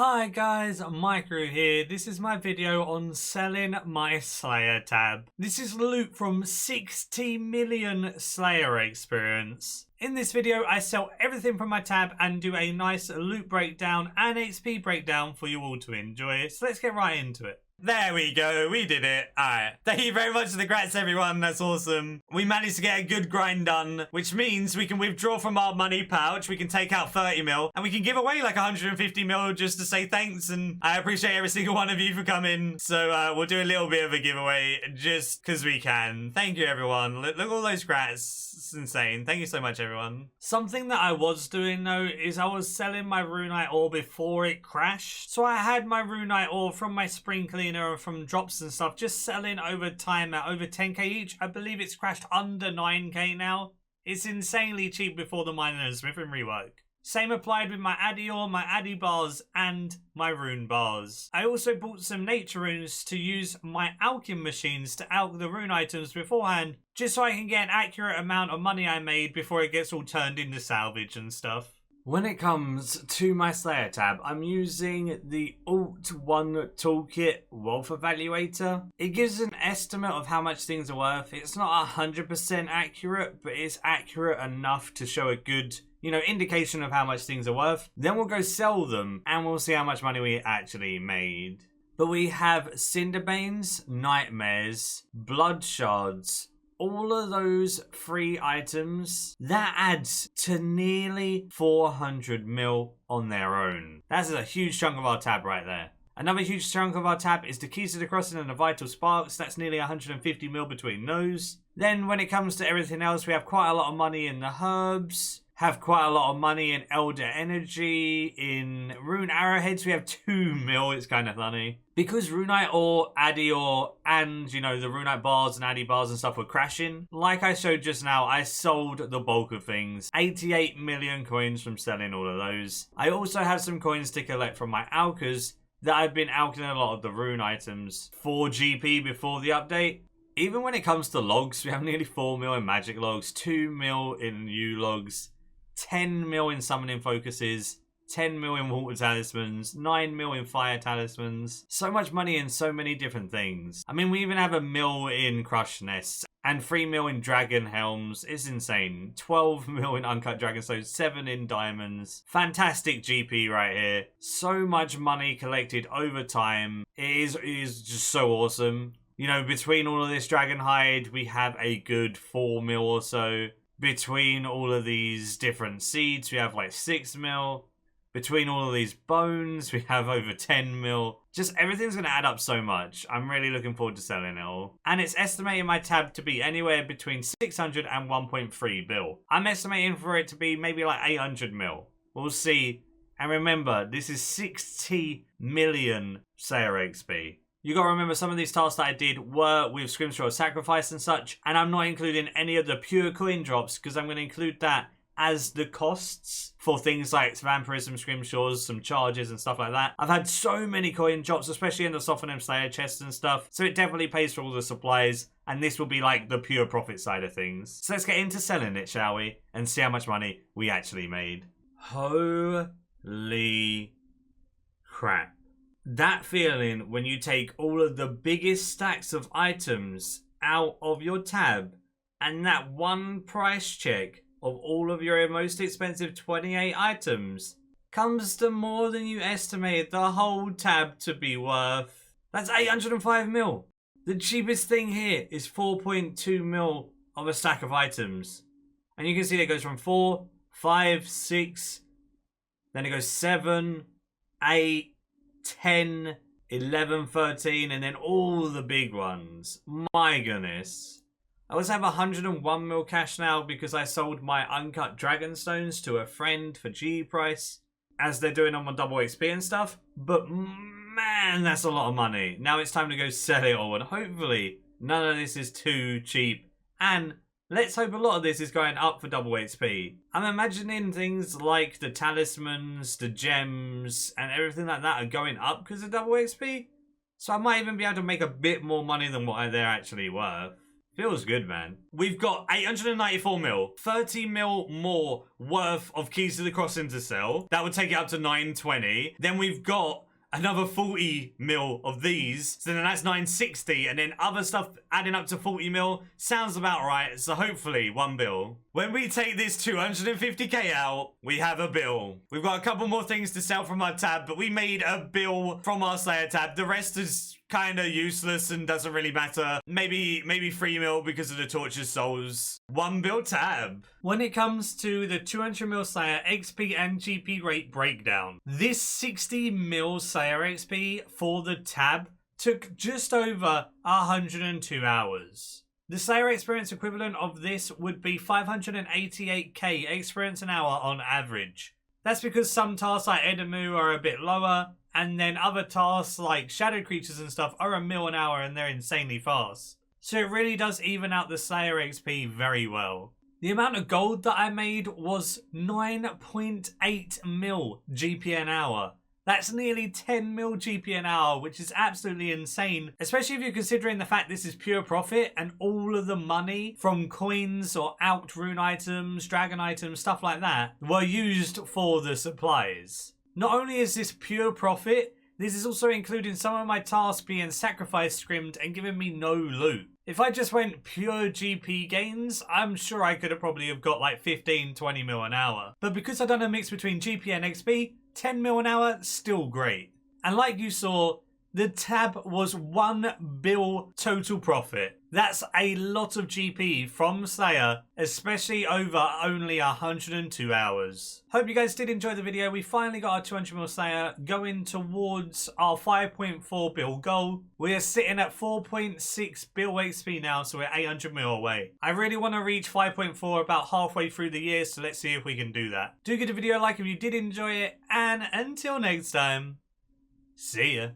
Hi guys, Maikeru here. This is my video on selling my Slayer tab. This is loot from 60 million Slayer experience. In this video, I sell everything from my tab and do a nice loot breakdown and XP breakdown for you all to enjoy. So let's get right into it. There we go, we did it. Alright, thank you very much for the grats everyone, that's awesome. We managed to get a good grind done, which means we can withdraw from our money pouch, we can take out 30 mil, and we can give away like 150 mil just to say thanks, and I appreciate every single one of you for coming. So we'll do a little bit of a giveaway just because we can. Thank you everyone, look at all those grats, it's insane. Thank you so much everyone. Something that I was doing though is I was selling my Runite ore before it crashed. So I had my Runite ore from my spring cleaner from drops and stuff just selling over time at over 10k each. I believe it's crashed under 9k now. It's insanely cheap before the miner and smith and rework. Same applied with my Addy ore, my Addy bars, and my rune bars. I also bought some nature runes to use my alchemy machines to alch the rune items beforehand, just so I can get an accurate amount of money I made before it gets all turned into salvage and stuff. When it comes to my Slayer tab, I'm using the Alt 1 Toolkit Wealth Evaluator. It gives an estimate of how much things are worth. It's not 100% accurate, but it's accurate enough to show a good, indication of how much things are worth. Then we'll go sell them and we'll see how much money we actually made. But we have Cinderbanes, Nightmares, Blood Shards, all of those free items, that adds to nearly 400 mil on their own. That's a huge chunk of our tab right there. Another huge chunk of our tab is the Keys to the Crossing and the Vital Sparks. That's nearly 150 mil between those. Then when it comes to everything else, we have quite a lot of money in the herbs. Have quite a lot of money in Elder Energy, in Rune Arrowheads we have 2 mil, it's kind of funny. Because Runite ore, Addy ore, and the Runite bars and Addy bars and stuff were crashing, like I showed just now, I sold the bulk of things. 88 million coins from selling all of those. I also have some coins to collect from my alchers that I've been alching a lot of the rune items for GP before the update. Even when it comes to logs, we have nearly 4 mil in magic logs, 2 mil in new logs, 10 mil in summoning focuses, 10 mil in water talismans, 9 mil in fire talismans. So much money in so many different things. I mean, we even have a mil in crushed nests and 3 mil in dragon helms. It's insane. 12 mil in uncut dragonstones, 7 in diamonds. Fantastic GP right here. So much money collected over time. It is just so awesome. Between all of this dragon hide, we have a good 4 mil or so. Between all of these different seeds, we have like 6 mil. Between all of these bones, we have over 10 mil. Just everything's going to add up so much. I'm really looking forward to selling it all. And it's estimating my tab to be anywhere between 600 and 1.3 bill. I'm estimating for it to be maybe like 800 mil. We'll see. And remember, this is 60 million Slayer XP. You gotta remember, some of these tasks that I did were with Scrimshaw Sacrifice and such, and I'm not including any of the pure coin drops because I'm going to include that as the costs for things like Vampirism, Scrimshaws, some charges and stuff like that. I've had so many coin drops, especially in the Sophonim Slayer chests and stuff, so it definitely pays for all the supplies, and this will be like the pure profit side of things. So let's get into selling it, shall we? And see how much money we actually made. Holy crap. That feeling when you take all of the biggest stacks of items out of your tab and that one price check of all of your most expensive 28 items comes to more than you estimated the whole tab to be worth. That's 805 mil. The cheapest thing here is 4.2 mil of a stack of items. And you can see it goes from 4, 5, 6, then it goes 7, 8, 10, 11, 13, and then all the big ones. My goodness. I also have 101 mil cash now because I sold my uncut dragonstones to a friend for G price, as they're doing on my double XP and stuff. But man, that's a lot of money. Now it's time to go sell it all, and hopefully none of this is too cheap. And let's hope a lot of this is going up for double XP. I'm imagining things like the talismans, the gems, and everything like that are going up because of double XP. So I might even be able to make a bit more money than what they're actually worth. Feels good, man. We've got 894 mil, 30 mil more worth of Keys to the Crossing to sell. That would take it up to 920. Then we've got another 40 mil of these, so then that's 960, and then other stuff adding up to 40 mil sounds about right, so hopefully 1 bill. When we take this 250k out, we have a bill. We've got a couple more things to sell from our tab, but we made a bill from our Slayer tab. The rest is kind of useless and doesn't really matter. Maybe 3 mil because of the Tortured Souls. 1 bill tab. When it comes to the 200 mil Slayer XP and GP rate breakdown, this 60 mil Slayer XP for the tab took just over 102 hours. The Slayer experience equivalent of this would be 588k experience an hour on average. That's because some tasks like Edamu are a bit lower, and then other tasks like shadow creatures and stuff are a mil an hour and they're insanely fast. So it really does even out the Slayer XP very well. The amount of gold that I made was 9.8 mil GP an hour. That's nearly 10 mil GP an hour, which is absolutely insane, especially if you're considering the fact this is pure profit and all of the money from coins or out rune items, dragon items, stuff like that were used for the supplies. Not only is this pure profit, this is also including some of my tasks being sacrifice scrimmed and giving me no loot. If I just went pure GP gains, I'm sure I could have probably have got like 15-20 mil an hour. But because I've done a mix between GP and XP, 10 mil an hour, still great. And like you saw, the tab was 1 bill total profit. That's a lot of GP from Slayer, especially over only 102 hours. Hope you guys did enjoy the video. We finally got our 200 mil Slayer going towards our 5.4 bill goal. We are sitting at 4.6 bill XP now, so we're 800 mil away. I really want to reach 5.4 about halfway through the year, so let's see if we can do that. Do give the video a like if you did enjoy it, and until next time, see ya.